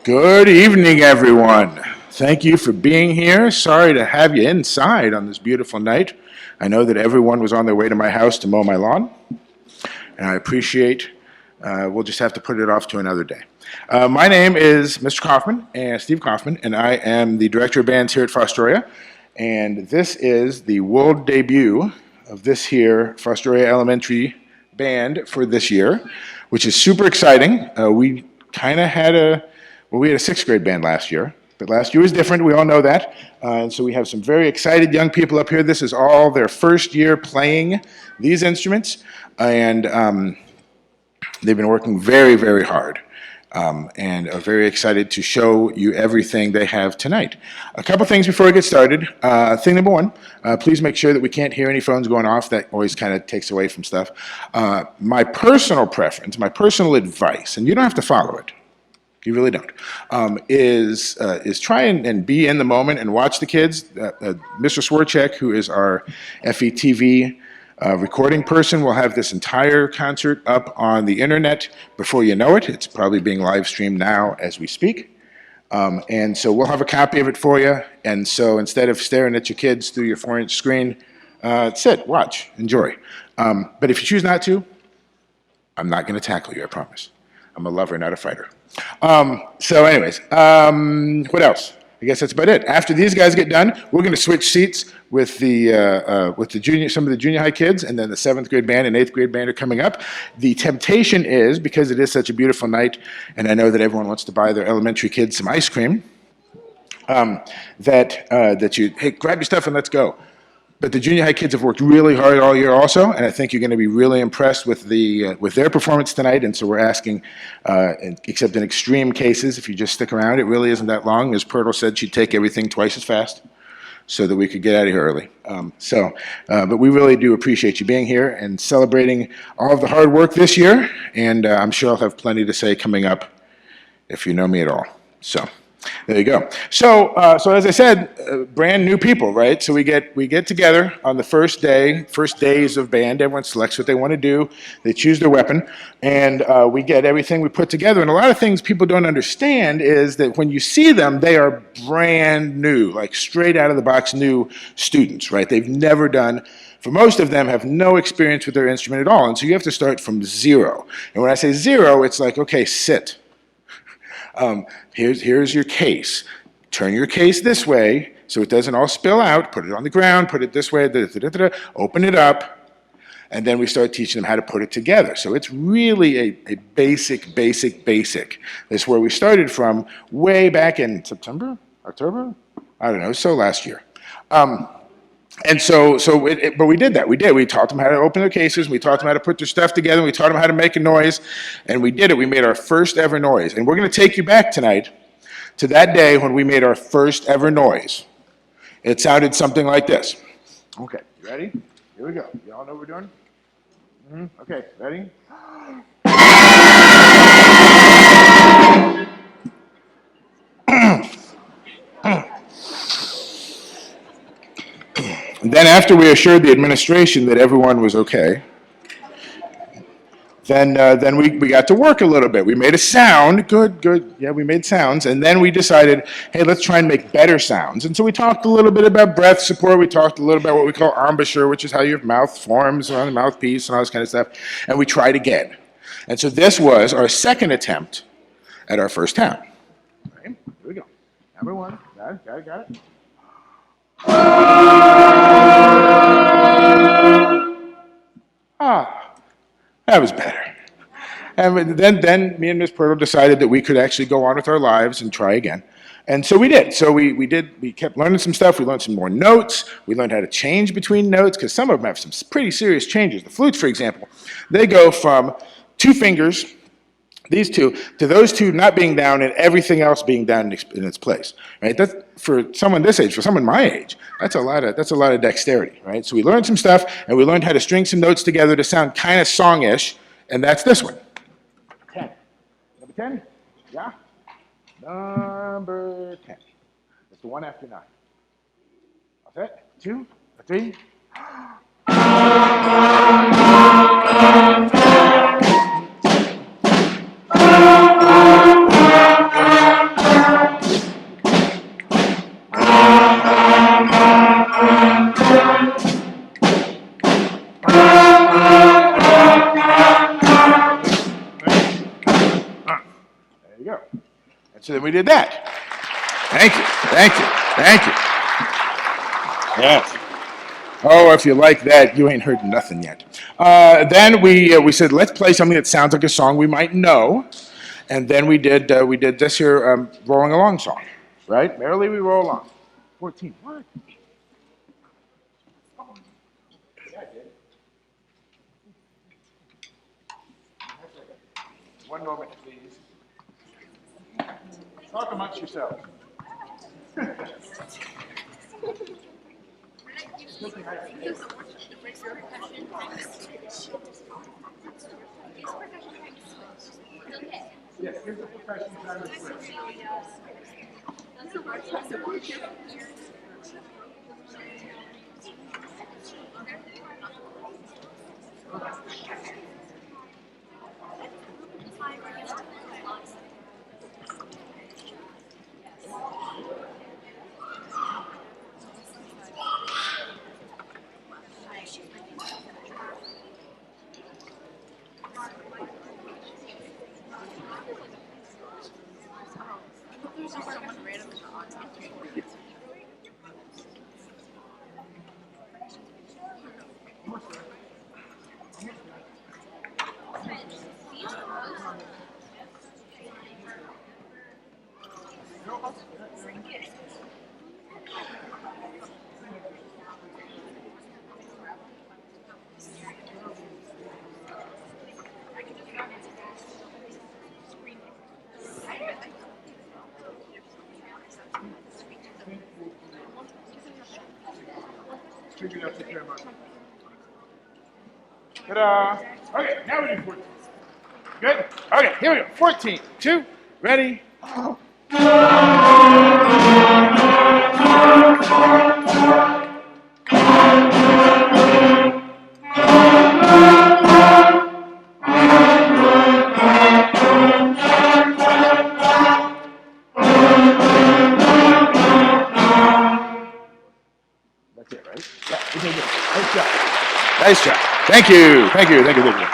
Good evening, everyone. Thank you for being here. Sorry to have you inside on this beautiful night. I know that everyone was on their way to my house to mow my lawn, and I appreciate, we'll just have to put it off to another day. My name is Mr. Kaufman, Steve Kaufman, and I am the Director of Bands here at Fostoria, and this is the world debut of this here Fostoria Elementary Band for this year, which is super exciting. We kind of had we had a sixth grade band last year, but last year was different. We all know that. And so we have some very excited young people up here. This is all their first year playing these instruments. And they've been working very, very hard and are very excited to show you everything they have tonight. A couple things before we get started. Thing number one, please make sure that we can't hear any phones going off. That always kind of takes away from stuff. My personal preference, my personal advice, and you don't have to follow it, you really don't, is try and be in the moment and watch the kids. Mr. Swarchek, who is our FETV recording person, will have this entire concert up on the internet before you know it. It's probably being live streamed now as we speak. And so we'll have a copy of it for you. And so instead of staring at your kids through your 4-inch screen, sit, watch, enjoy. But if you choose not to, I'm not going to tackle you, I promise. I'm a lover, not a fighter. So anyways, what else? I guess that's about it. After these guys get done, we're going to switch seats with the junior, some of the junior high kids, and then the 7th grade band and 8th grade band are coming up. The temptation is, because it is such a beautiful night, and I know that everyone wants to buy their elementary kids some ice cream, that you, hey, grab your stuff and let's go. But the junior high kids have worked really hard all year also, and I think you're going to be really impressed with their performance tonight. And so we're asking, except in extreme cases, if you just stick around, it really isn't that long. Ms. Pirtle said she'd take everything twice as fast so that we could get out of here early. But we really do appreciate you being here and celebrating all of the hard work this year. And I'm sure I'll have plenty to say coming up if you know me at all. So there you go. So as I said, brand new people, right? So we get together on the first days of band. Everyone selects what they want to do. They choose their weapon, and we get everything we put together. And a lot of things people don't understand is that when you see them, they are brand new, like straight out of the box new students, right? They've never done. For most of them, have no experience with their instrument at all, and so you have to start from zero. And when I say zero, it's like, okay, sit. Here's your case. Turn your case this way so it doesn't all spill out. Put it on the ground, put it this way, open it up, and then we start teaching them how to put it together. So it's really a basic. This is where we started from way back in September, October? I don't know, so last year. But we did that. We taught them how to open their cases. We taught them how to put their stuff together. We taught them how to make a noise. And we did it. We made our first ever noise. And we're going to take you back tonight to that day when we made our first ever noise. It sounded something like this. Okay, you ready? Here we go. You all know what we're doing? Mm-hmm. Okay, ready? Then after we assured the administration that everyone was okay, then we got to work a little bit. We made a sound, good, yeah, we made sounds, and then we decided, hey, let's try and make better sounds. And so we talked a little bit about breath support, we talked a little about what we call embouchure, which is how your mouth forms around the mouthpiece and all this kind of stuff, and we tried again. And so this was our second attempt at our first sound. Okay, here we go. Number one, got it. That was better. And then me and Ms. Pirtle decided that we could actually go on with our lives and try again. And so we did. So we kept learning some stuff. We learned some more notes. We learned how to change between notes because some of them have some pretty serious changes. The flutes, for example, they go from 2 fingers, these two, to those 2 not being down and everything else being down in its place, right? That's, for someone this age, for someone my age, that's a lot of dexterity, right? So we learned some stuff, and we learned how to string some notes together to sound kind of song-ish, and that's this one. 10. Number 10? Yeah? Number 10. That's the one after 9. All set? 2, 3. There you go. And so then we did that. Thank you, thank you, thank you. Yes. Oh, if you like that, you ain't heard nothing yet. Then we said, let's play something that sounds like a song we might know. And then we did this here rolling along song, right? Merrily we roll along. 14. What? Yeah, I did. One moment, please. Talk amongst yourselves. Yes, here's the percussion sound. Ta-da! Okay, now we do 14. Good? Okay, here we go. 14, 2, ready? That's it, right? Yeah, we did good. Nice job. Nice job. Thank you. Thank you. Thank you. Thank you.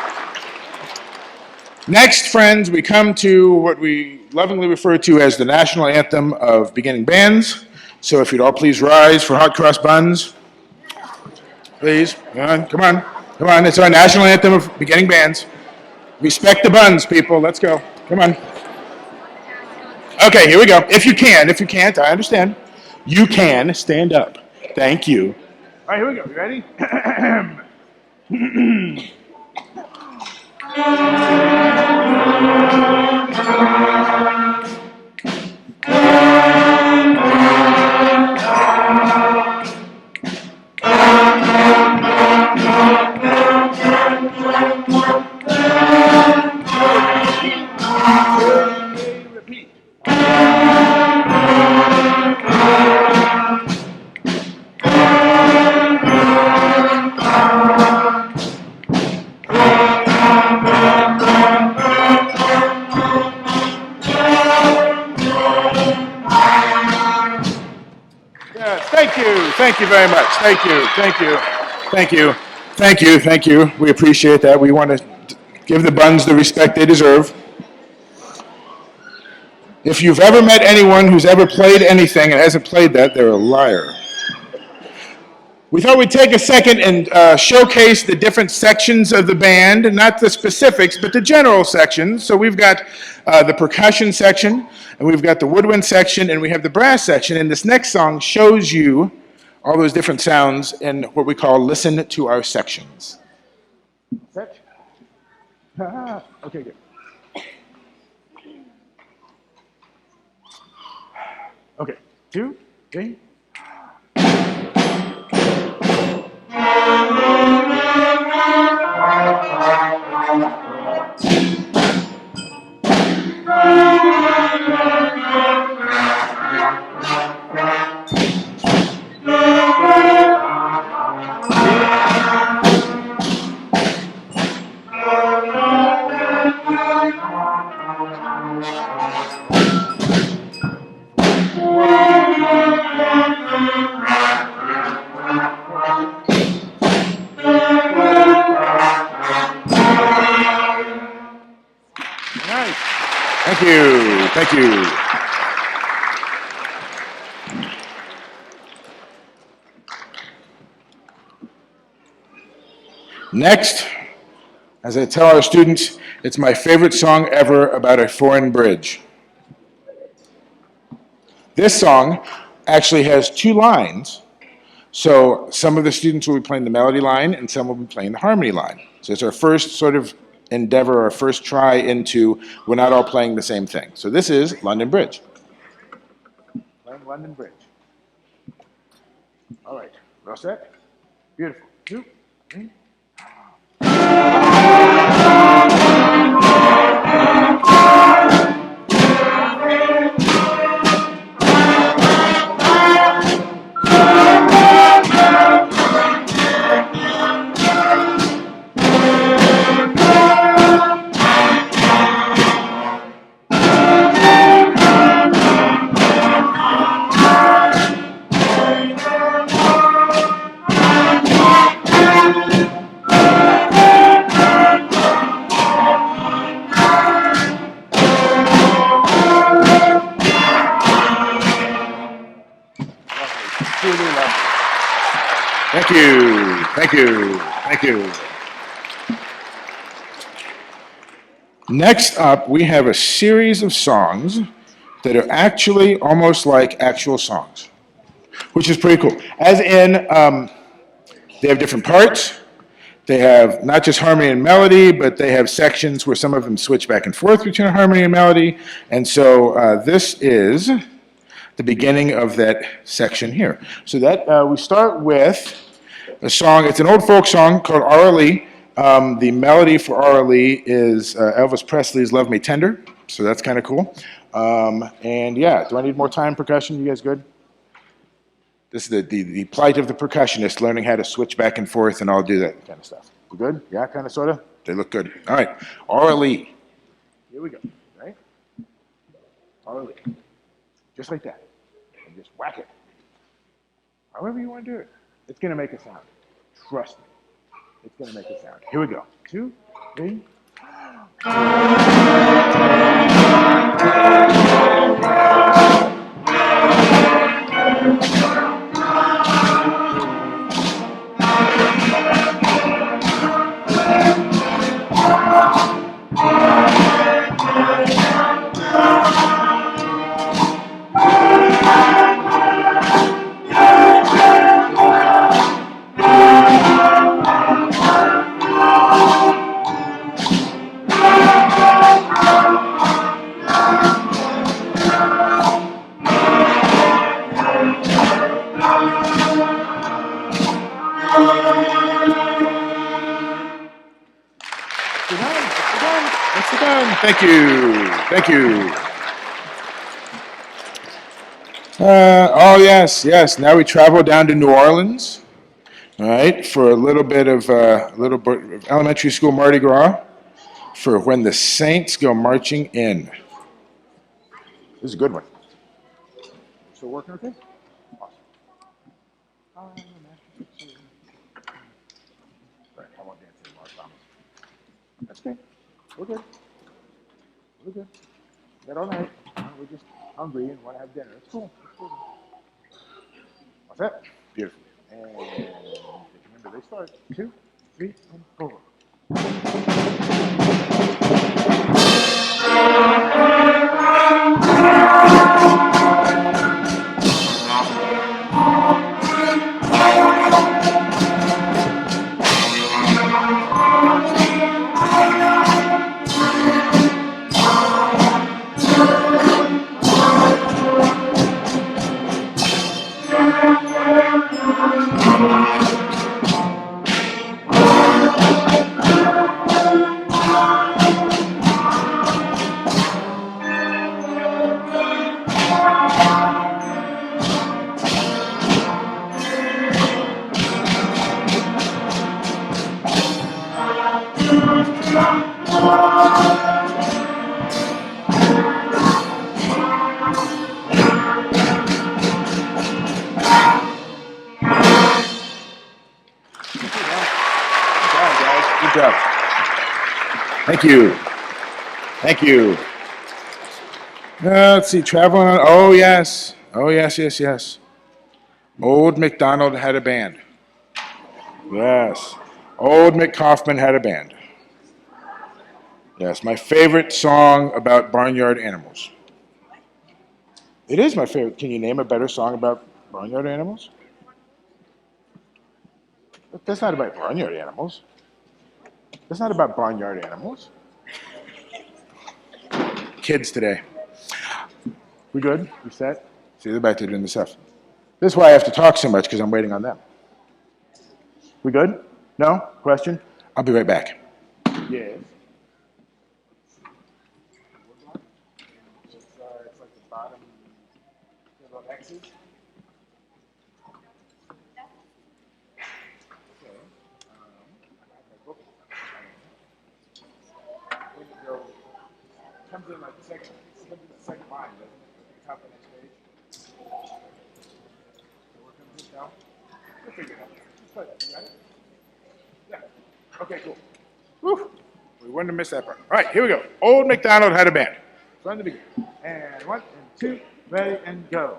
Next, friends, we come to what we lovingly refer to as the national anthem of beginning bands. So if you'd all please rise for hot cross buns. Please. Come on. Come on. Come on. It's our national anthem of beginning bands. Respect the buns, people. Let's go. Come on. Okay, here we go. If you can. If you can't, I understand. You can stand up. Thank you. All right, here we go. You ready? Repeat. Thank you. Thank you very much. Thank you. Thank you. Thank you. Thank you. Thank you. We appreciate that. We want to give the buns the respect they deserve. If you've ever met anyone who's ever played anything and hasn't played that, they're a liar. We thought we'd take a second and showcase the different sections of the band, not the specifics, but the general sections. So we've got the percussion section, and we've got the woodwind section, and we have the brass section. And this next song shows you all those different sounds in what we call Listen to Our Sections. Set. Okay, good. Okay, 2, 3. Thank you. Thank you. Next, as I tell our students, it's my favorite song ever about a foreign bridge. This song actually has 2 lines, so some of the students will be playing the melody line and some will be playing the harmony line. So it's our first sort of endeavor, our first try into we're not all playing the same thing. So this is London Bridge. Playing London Bridge. All right, all set? Beautiful. 2, 3. Thank you, thank you, thank you. Next up, we have a series of songs that are actually almost like actual songs, which is pretty cool. As in, they have different parts. They have not just harmony and melody, but they have sections where some of them switch back and forth between harmony and melody. And so this is the beginning of that section here. So that we start with a song. It's an old folk song called R.L.E. The melody for R.L.E. is Elvis Presley's "Love Me Tender," so that's kind of cool. And yeah, do I need more time? Percussion, you guys good? This is the plight of the percussionist, learning how to switch back and forth and all do that kind of stuff. We good? Yeah, kind of, sort of? They look good. All right, R.L.E. Here we go, right? R.L.E. Just like that. And just whack it. However you want to do it. It's going to make a sound. Trust me. It's going to make a sound. Here we go. 2, 3. Thank you. Thank you. Oh, yes, yes. Now we travel down to New Orleans, all right, for a little bit of elementary school Mardi Gras for When the Saints Go Marching In. This is a good one. Still working okay? Awesome. Right, I won't dance anymore, I promise. That's okay. We're good. We're good. Is that all right? We're just hungry and want to have dinner. It's cool. It's cool. What's that? Beautiful. And remember, they start 2, 3, and 4. Good job. Thank you. Thank you. Let's see, traveling on, oh yes. Oh yes, yes, yes. Old MacDonald had a band. Yes. Old Mick Kaufman had a band. Yes, my favorite song about barnyard animals. It is my favorite. Can you name a better song about barnyard animals? But that's not about barnyard animals. That's not about barnyard animals. Kids today. We good? We set? See, they're back there doing the stuff. This is why I have to talk so much, because I'm waiting on them. We good? No? Question? I'll be right back. Yes. It's like the bottom little X's. Comes in like the second line, doesn't it? The top of the next page. So where comes this down? We'll figure it out. Just play that. You got it? Yeah. Okay, cool. Whew. We wouldn't have missed that part. All right, here we go. Old MacDonald had a band. From the beginning. And 1 and 2, ready and go.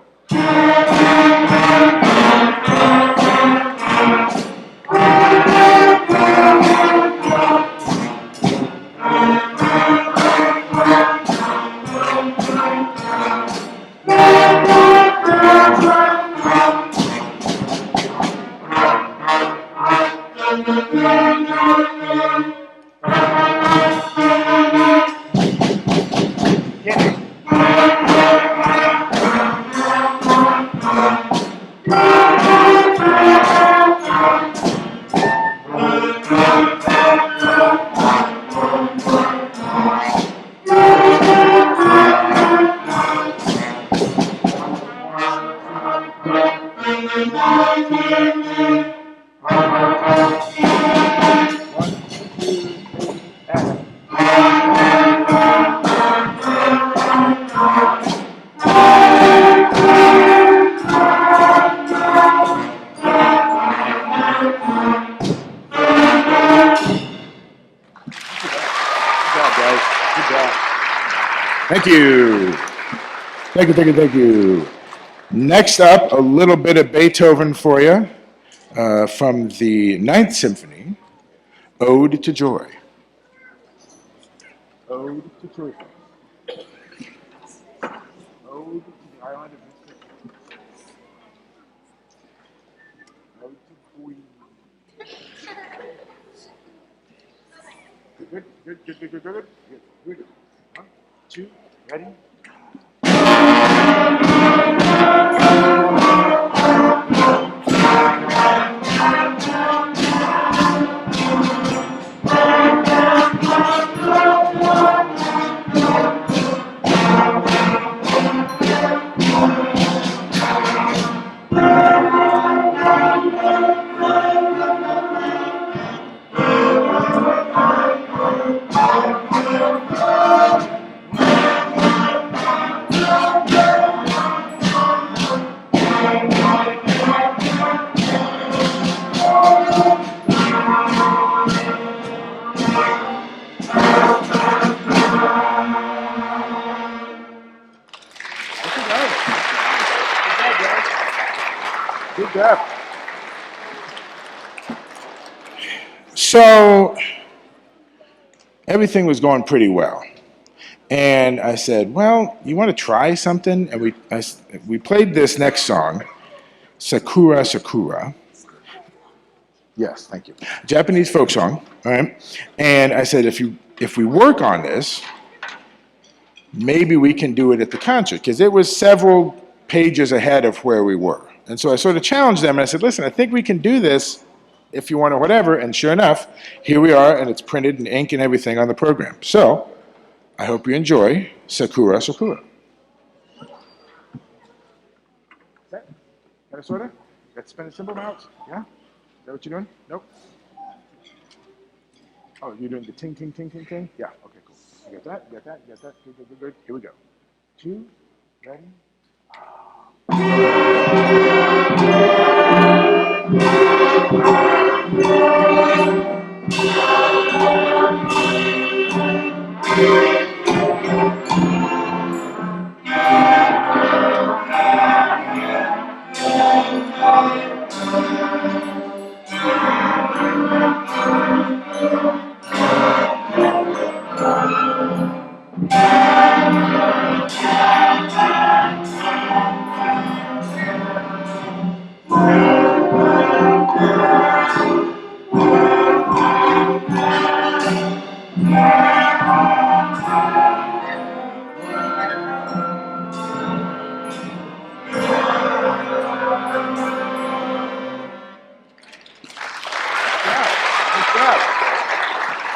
Thank you. Thank you, thank you, thank you. Next up, a little bit of Beethoven for you from the Ninth Symphony, Ode to Joy. Ode to Joy. Ode to the island of Mississippi. Ode to Joy. Good, good, good, good, good, good, good, good. 1, 2, ready? Good job. So everything was going pretty well. And I said, well, you want to try something? And we played this next song, Sakura Sakura. Yes, thank you. Japanese folk song, all right? And I said, if we work on this, maybe we can do it at the concert, because it was several pages ahead of where we were. And so I sort of challenged them, and I said, listen, I think we can do this if you want to whatever. And sure enough, here we are, and it's printed in ink and everything on the program. So I hope you enjoy Sakura Sakura. Got a sorta? Got to spin a cymbal out? Yeah? Is that what you're doing? Nope. Oh, you're doing the ting, ting, ting, ting, ting? Yeah, okay, cool. You got that, you got that, you got that. Good, good, good, good. Here we go. 2, ready?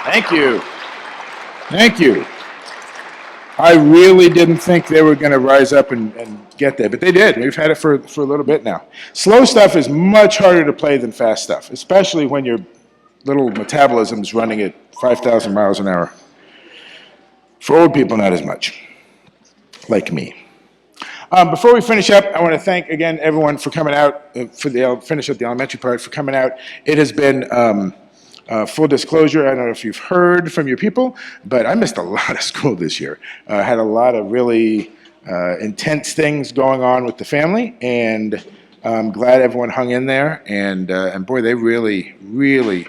Thank you. Thank you. I really didn't think they were going to rise up and get there, but they did. We've had it for a little bit now. Slow stuff is much harder to play than fast stuff, especially when your little metabolism's running at 5,000 miles an hour. For old people, not as much, like me. Before we finish up, I want to thank again everyone for coming out, finish up the elementary part, for coming out. It has been full disclosure, I don't know if you've heard from your people, but I missed a lot of school this year. I had a lot of really intense things going on with the family, and I'm glad everyone hung in there. And boy, they really, really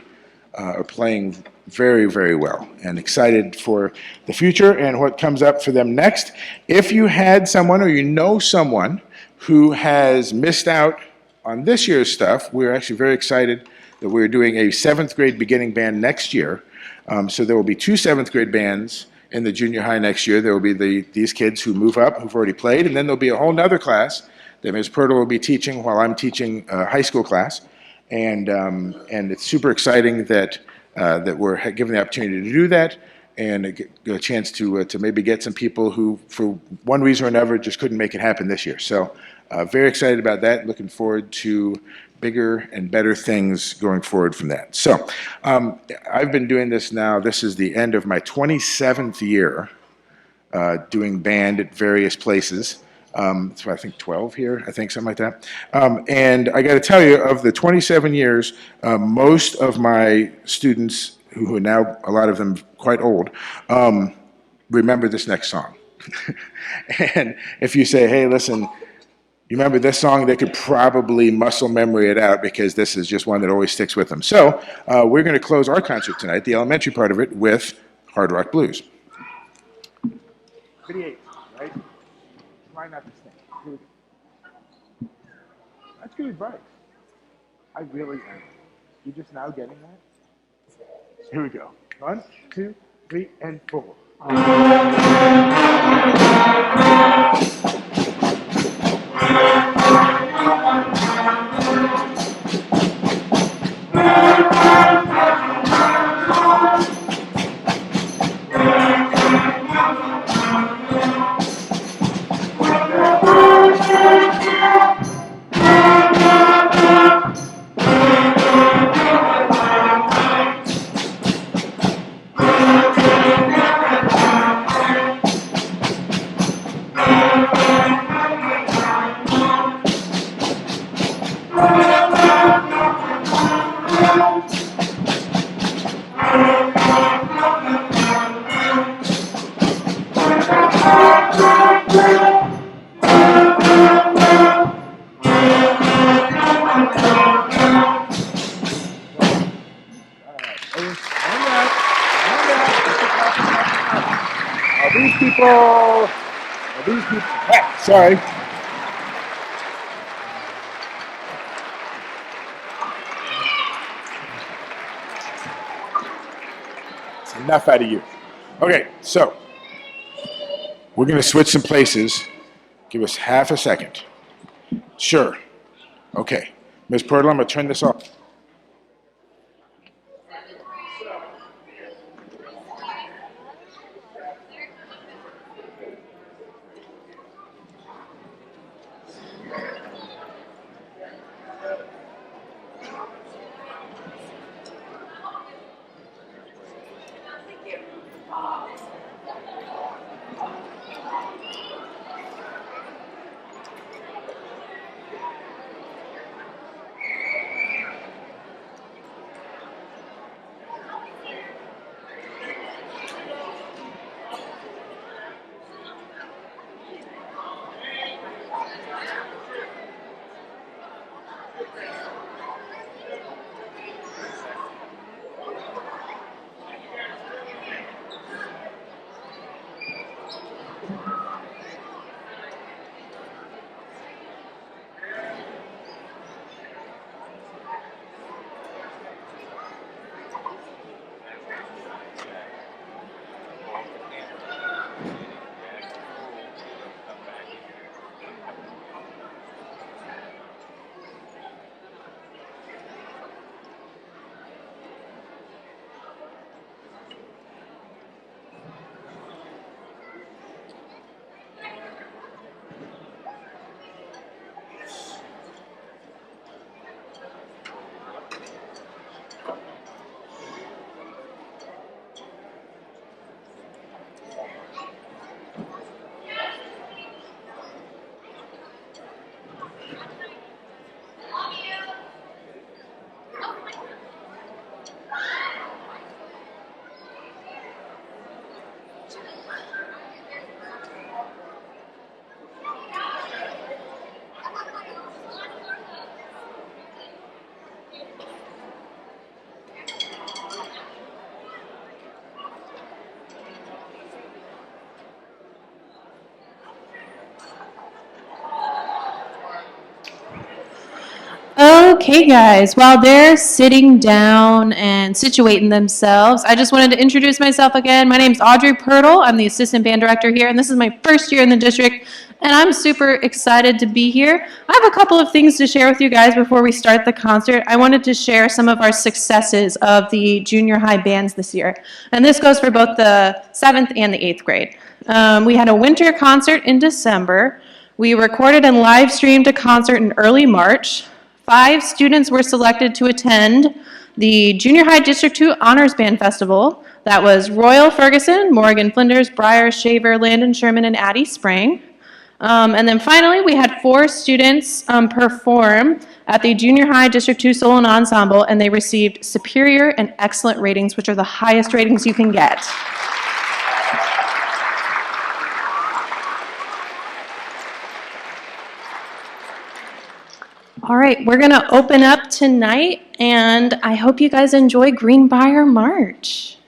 are playing very, very well, and excited for the future and what comes up for them next. If you had someone or you know someone who has missed out on this year's stuff, we're actually very excited that we're doing a 7th grade beginning band next year. So there will be 2 7th grade bands in the junior high next year. There will be these kids who move up, who've already played, and then there'll be a whole nother class that Ms. Pirtle will be teaching while I'm teaching a high school class. And it's super exciting that we're given the opportunity to do that, and a chance to maybe get some people who, for one reason or another, just couldn't make it happen this year. So very excited about that. Looking forward to bigger and better things going forward from that. So I've been doing this now. This is the end of my 27th year doing band at various places. So I think 12 here, I think, something like that. And I got to tell you, of the 27 years, most of my students, who are now, a lot of them quite old, remember this next song. And if you say, hey, listen, you remember this song, they could probably muscle memory it out, because this is just one that always sticks with them. So we're going to close our concert tonight, the elementary part of it, with Hard Rock Blues. 38, right? Try not to sing. That's good advice. I really am. You just now getting that? Here we go. 1, 2, 3, and 4. Sorry. It's enough out of you. Okay, so we're going to switch some places. Give us half a second. Sure. Okay. Ms. Pirtle, I'm going to turn this off. Okay, guys, while they're sitting down and situating themselves, I just wanted to introduce myself again. My name's Audrey Pirtle. I'm the assistant band director here, and this is my first year in the district, and I'm super excited to be here. I have a couple of things to share with you guys before we start the concert. I wanted to share some of our successes of the junior high bands this year, and this goes for both the 7th and the 8th grade. We had a winter concert in December. We recorded and live streamed a concert in early March. 5 students were selected to attend the Junior High District 2 Honors Band Festival. That was Royal Ferguson, Morgan Flinders, Briar, Shaver, Landon Sherman, and Addie Spring. And then finally, we had 4 students perform at the Junior High District 2 Solo and Ensemble, and they received superior and excellent ratings, which are the highest ratings you can get. All right, we're going to open up tonight, and I hope you guys enjoy Greenbriar March.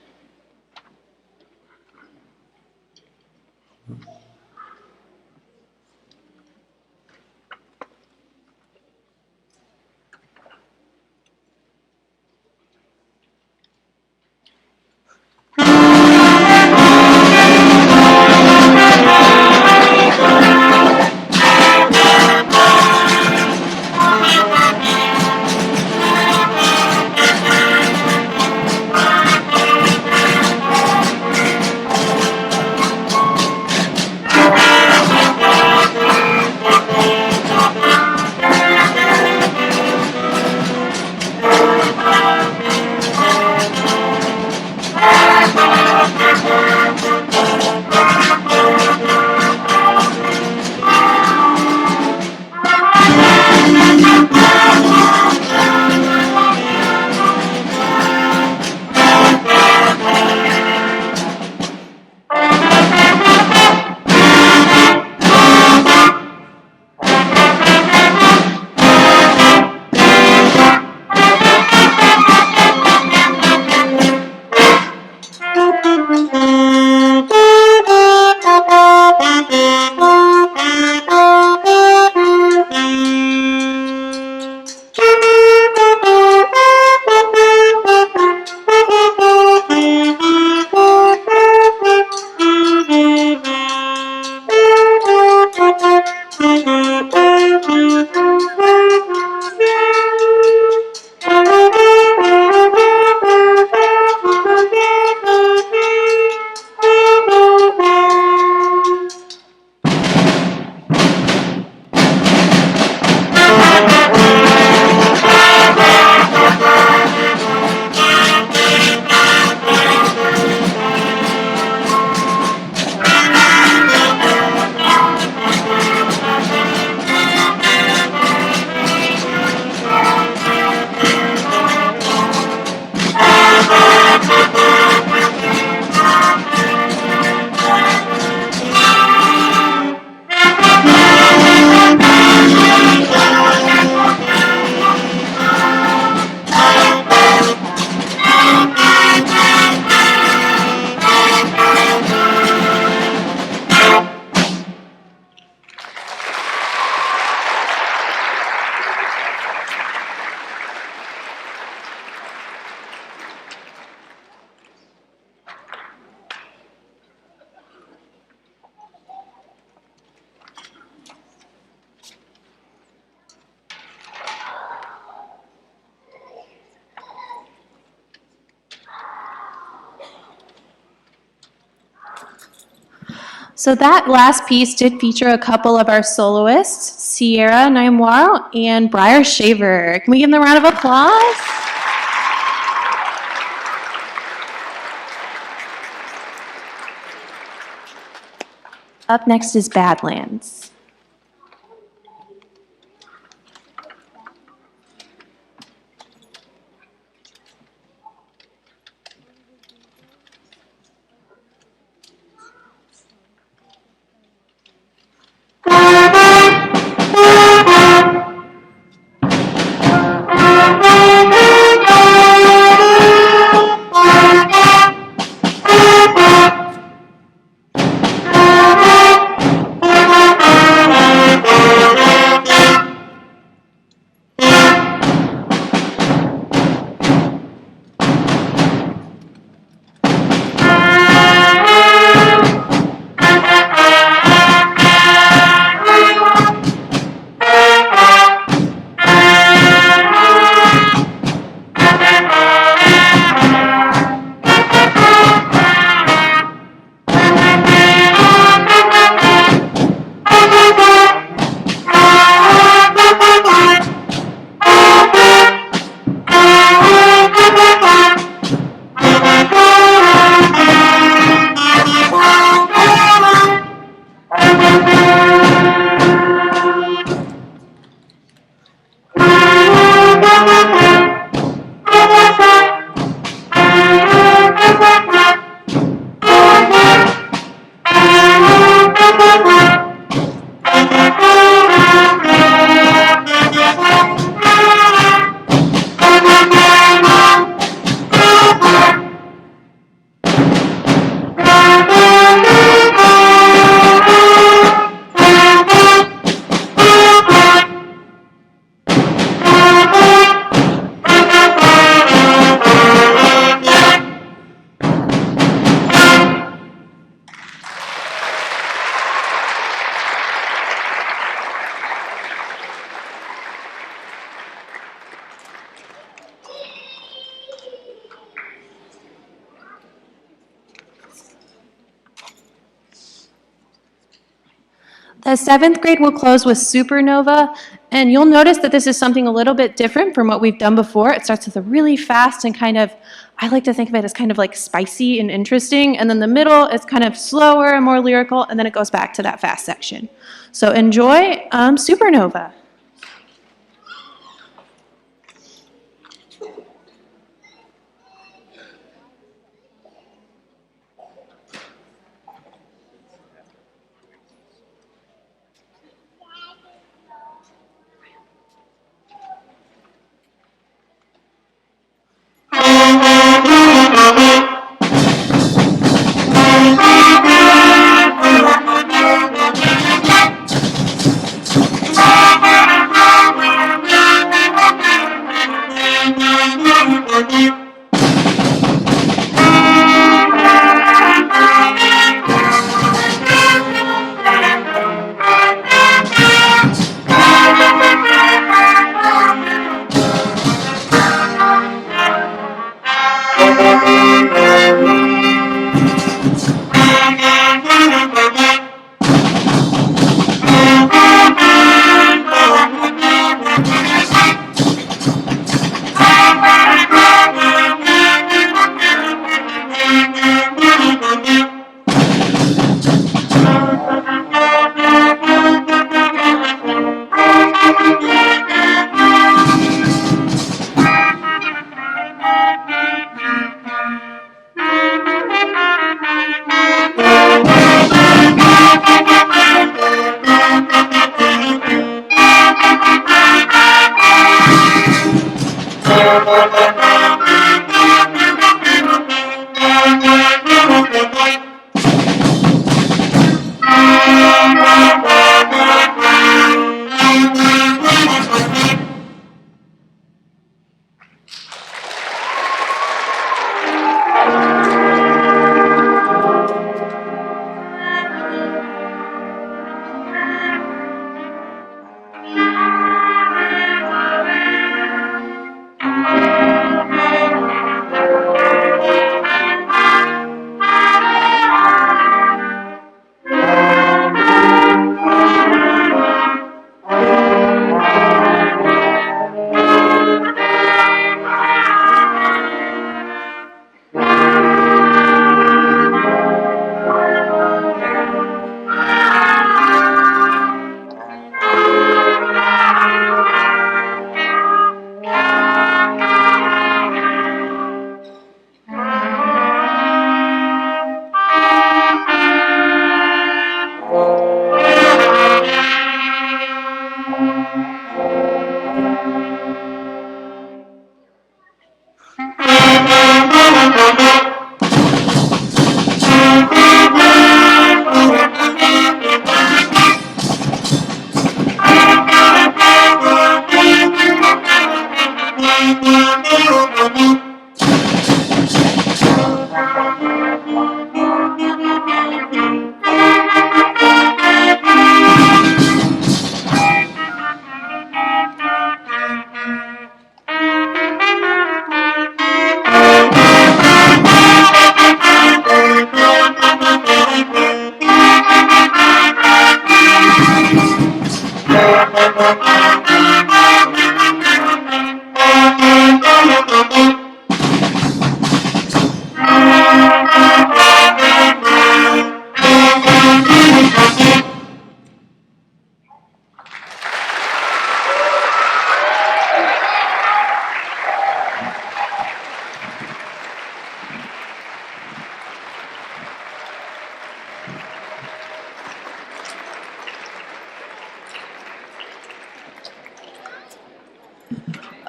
So that last piece did feature a couple of our soloists, Sierra Naimwaro and Briar Shaver. Can we give them a round of applause? Up next is Badlands. The 7th grade will close with Supernova, and you'll notice that this is something a little bit different from what we've done before. It starts with a really fast and kind of, I like to think of it as kind of like spicy and interesting, and then the middle is kind of slower and more lyrical, and then it goes back to that fast section. So enjoy Supernova.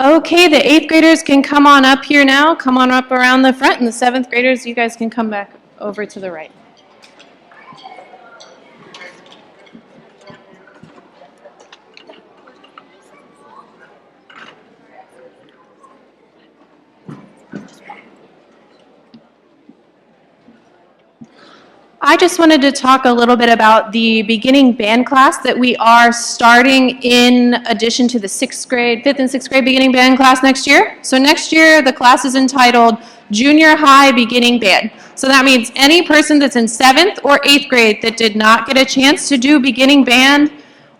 Okay, the 8th graders can come on up here now. Come on up around the front, and the 7th graders, you guys can come back over to the right. I just wanted to talk a little bit about the beginning band class that we are starting in addition to the 6th grade, 5th and 6th grade beginning band class next year. So next year, the class is entitled Junior High Beginning Band. So that means any person that's in 7th or 8th grade that did not get a chance to do beginning band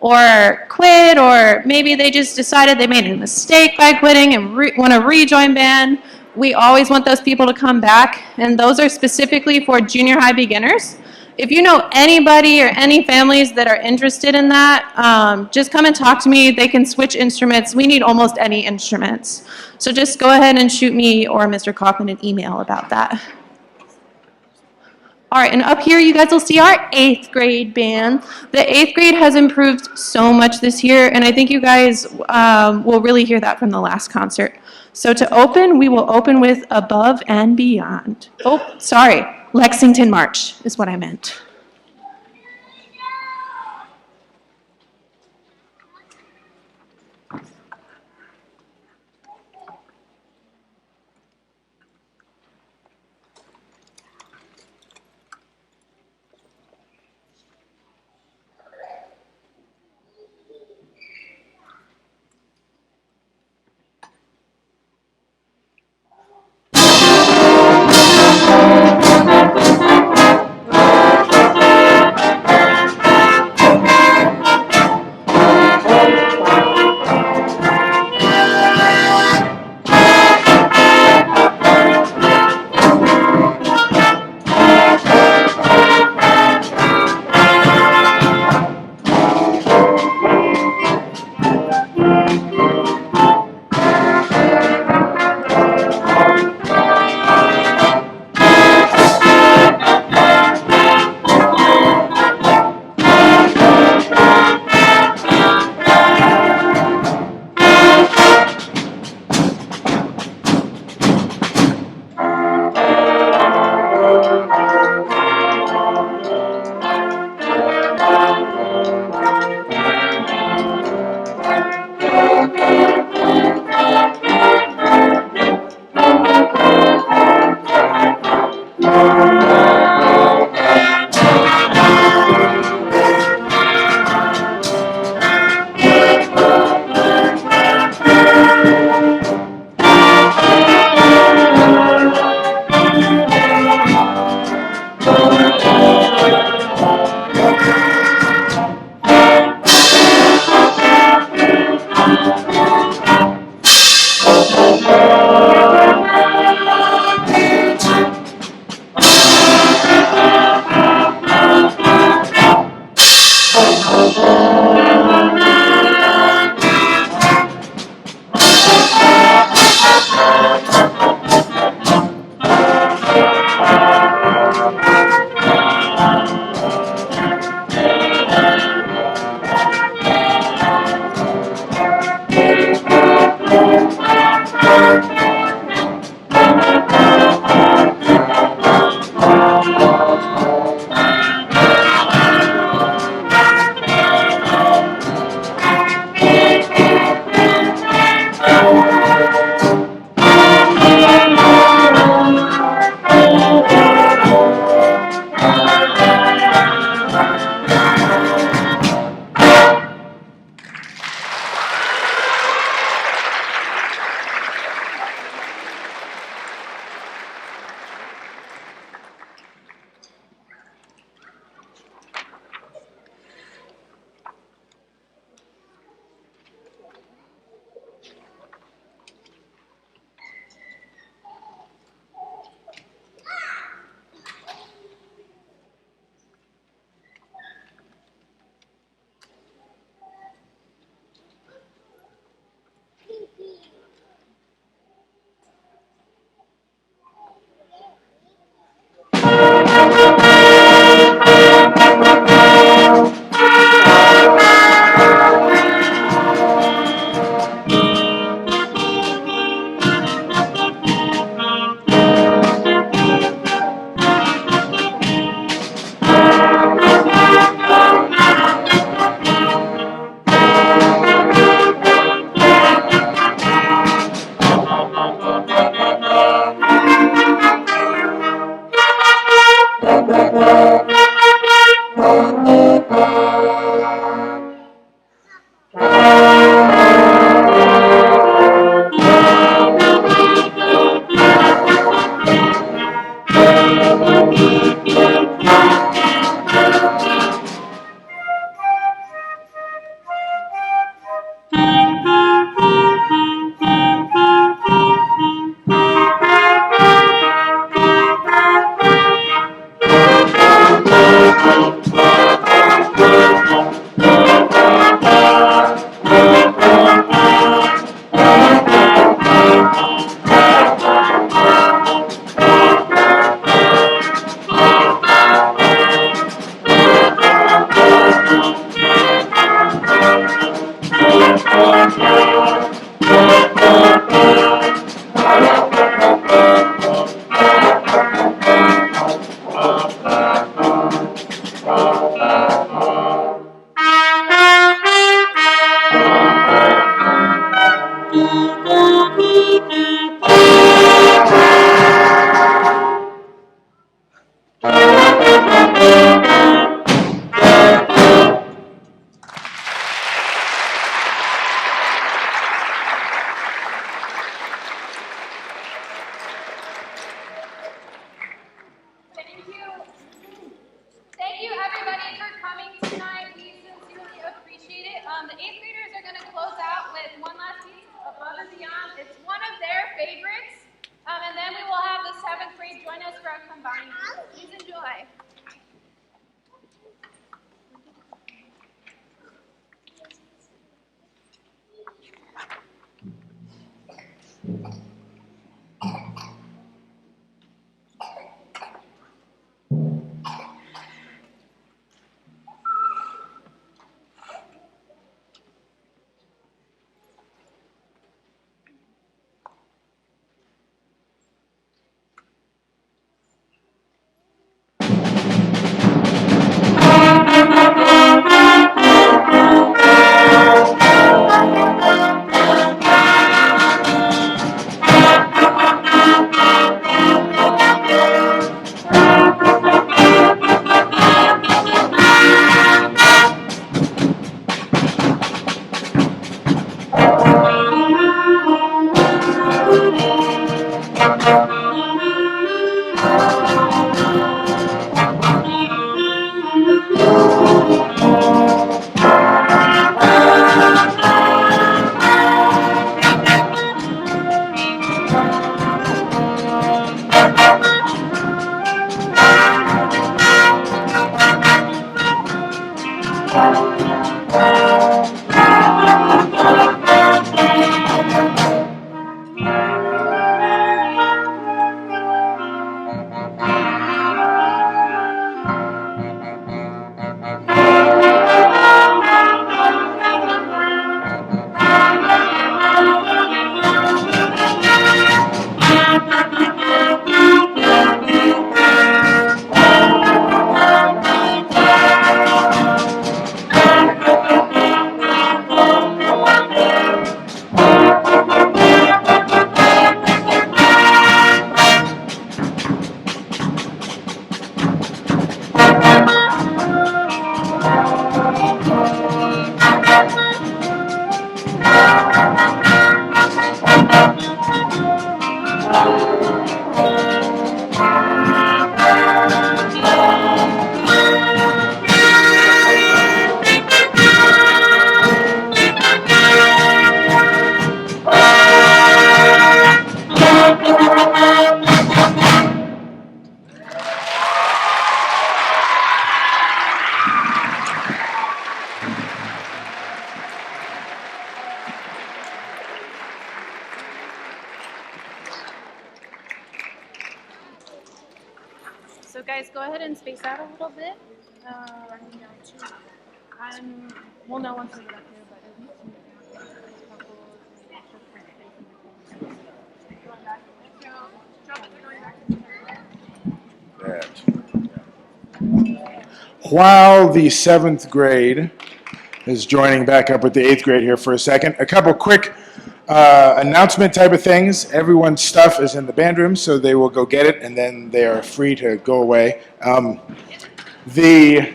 or quit, or maybe they just decided they made a mistake by quitting and want to rejoin band, we always want those people to come back, and those are specifically for junior high beginners. If you know anybody or any families that are interested in that, just come and talk to me. They can switch instruments. We need almost any instruments. So just go ahead and shoot me or Mr. Kaufman an email about that. All right, and up here you guys will see our 8th grade band. The 8th grade has improved so much this year, and I think you guys will really hear that from the last concert. So to open, we will open with Above and Beyond. Oh, sorry, Lexington March is what I meant. are combined. Please enjoy. So guys, go ahead and space out a little bit. We'll know once we get up here, but it While the 7th grade is joining back up with the 8th grade here for a second, a couple quick announcement type of things. Everyone's stuff is in the band room, so they will go get it, and then they are free to go away. There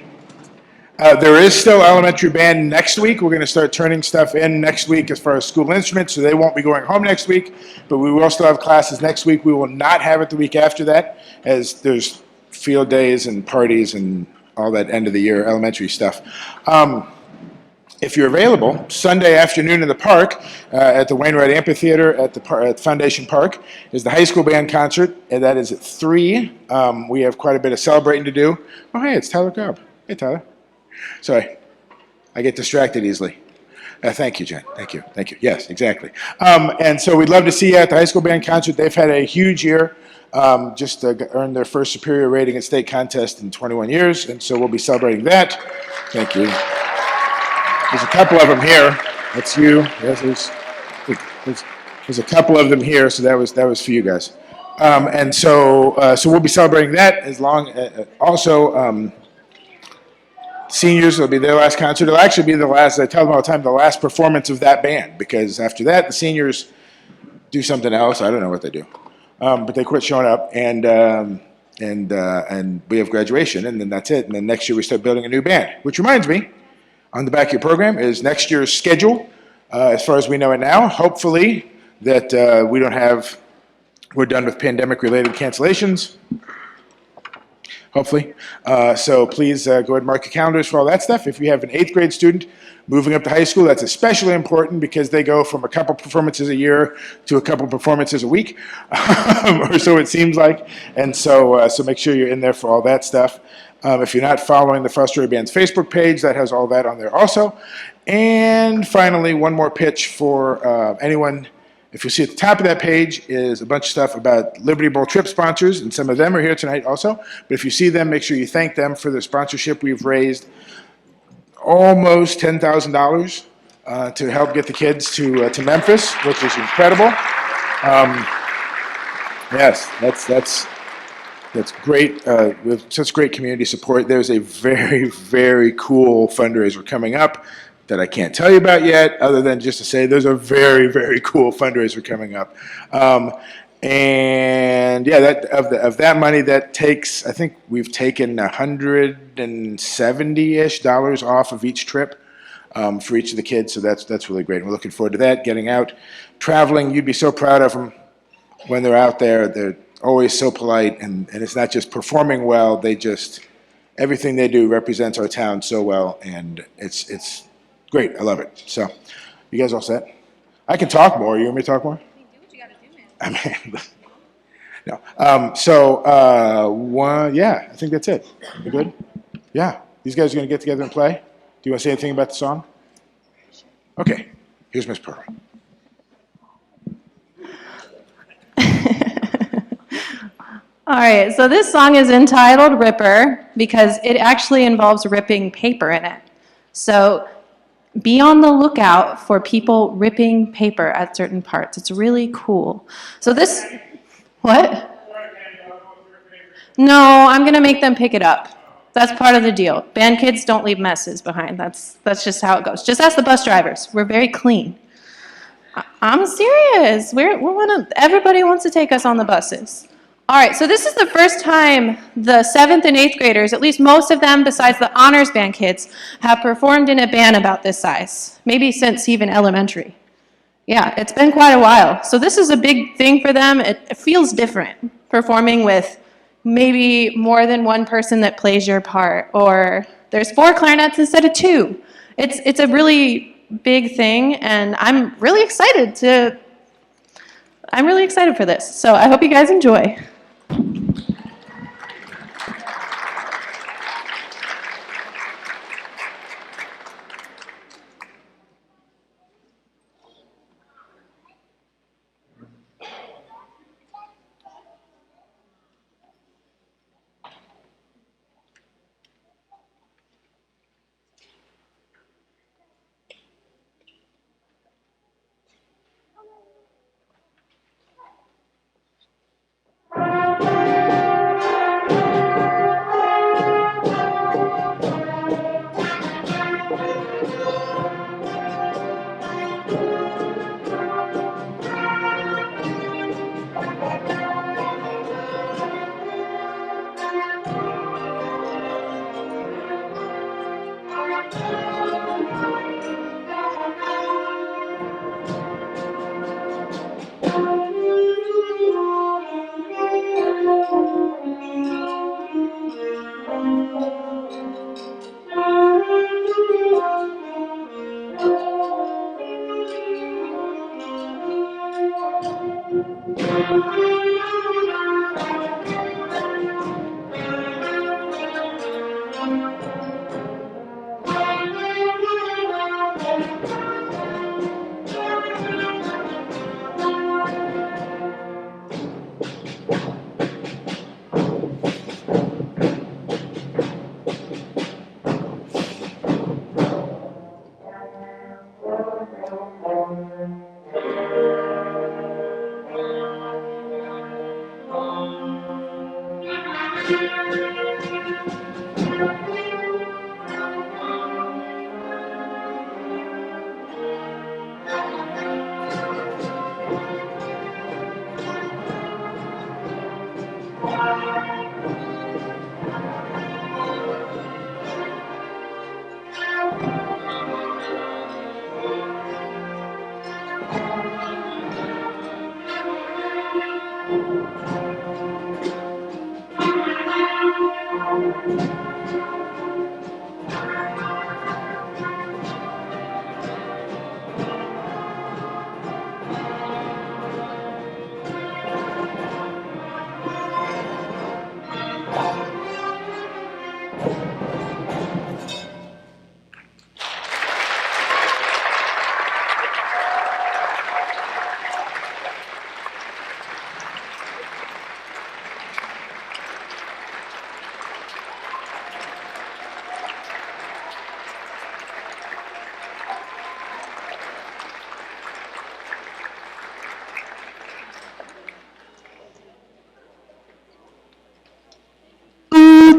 is still elementary band next week. We're going to start turning stuff in next week as far as school instruments, so they won't be going home next week, but we will still have classes next week. We will not have it the week after that, as there's field days and parties and all that end of the year elementary stuff. If you're available, Sunday afternoon in the park at the Wainwright Amphitheater at Foundation Park is the high school band concert, and that is at 3. We have quite a bit of celebrating to do. Oh, hey, it's Tyler Cobb. Hey, Tyler. Sorry, I get distracted easily. Thank you, Jen. Thank you. Thank you. Yes, exactly. And so we'd love to see you at the high school band concert. They've had a huge year. Just earned their first superior rating at state contest in 21 years, and so we'll be celebrating that. Thank you. There's a couple of them here. That's you. Yes, there's a couple of them here, so that was for you guys. And so we'll be celebrating that as long. Also, seniors will be their last concert. It'll actually be the last. I tell them all the time, the last performance of that band, because after that, the seniors do something else. I don't know what they do. But they quit showing up, and we have graduation, and then that's it. And then next year we start building a new band. Which reminds me, on the back of your program is next year's schedule, as far as we know it now. Hopefully that we're done with pandemic-related cancellations. hopefully. So please go ahead and mark your calendars for all that stuff. If you have an 8th grade student moving up to high school, that's especially important because they go from a couple performances a year to a couple performances a week, or so it seems like. And so, so make sure you're in there for all that stuff. If you're not following the Fostoria Band's Facebook page, that has all that on there also. And finally, one more pitch for anyone. If you see at the top of that page is a bunch of stuff about Liberty Bowl trip sponsors, and some of them are here tonight also. But if you see them, make sure you thank them for their sponsorship. We've raised almost $10,000 to help get the kids to Memphis, which is incredible. Yes, that's great. With such great community support, there's a very, very cool fundraiser coming up that I can't tell you about yet, other than just to say there's a very, very cool fundraiser coming up. And yeah, of that money, that takes, I think we've taken $170-ish off of each trip for each of the kids, so that's really great. And we're looking forward to that, getting out, traveling. You'd be so proud of them when they're out there. They're always so polite, and it's not just performing well, they just, everything they do represents our town so well, and it's great. I love it. So, you guys all set? I can talk more. You want me to talk more? Do what you gotta do, man. I mean, no. Yeah, I think that's it. You good? Yeah. These guys are going to get together and play. Do you want to say anything about the song? Okay. Here's Miss Pearl. All right, so this song is entitled Ripper because it actually involves ripping paper in it. So be on the lookout for people ripping paper at certain parts. It's really cool. So this, what? No, I'm going to make them pick it up. That's part of the deal. Band kids don't leave messes behind. That's just how it goes. Just ask the bus drivers. We're very clean. I'm serious. Everybody wants to take us on the buses. All right, so this is the first time the 7th and 8th graders, at least most of them besides the honors band kids, have performed in a band about this size, maybe since even elementary. Yeah, it's been quite a while. So this is a big thing for them. It feels different, performing with maybe more than one person that plays your part, or there's 4 clarinets instead of 2. It's a really big thing, and I'm really excited for this. So I hope you guys enjoy.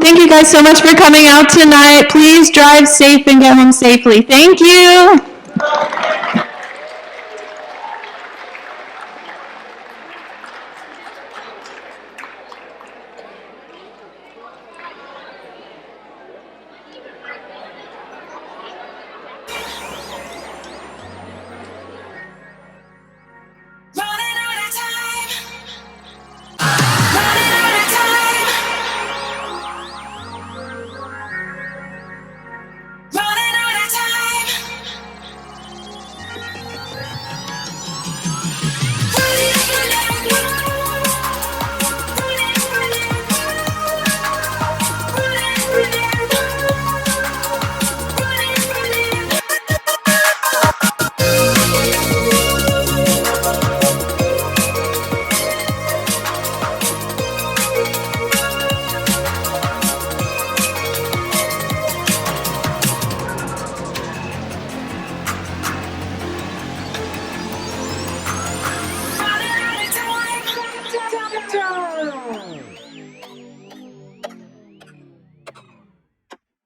Thank you guys so much for coming out tonight. Please drive safe and get home safely. Thank you.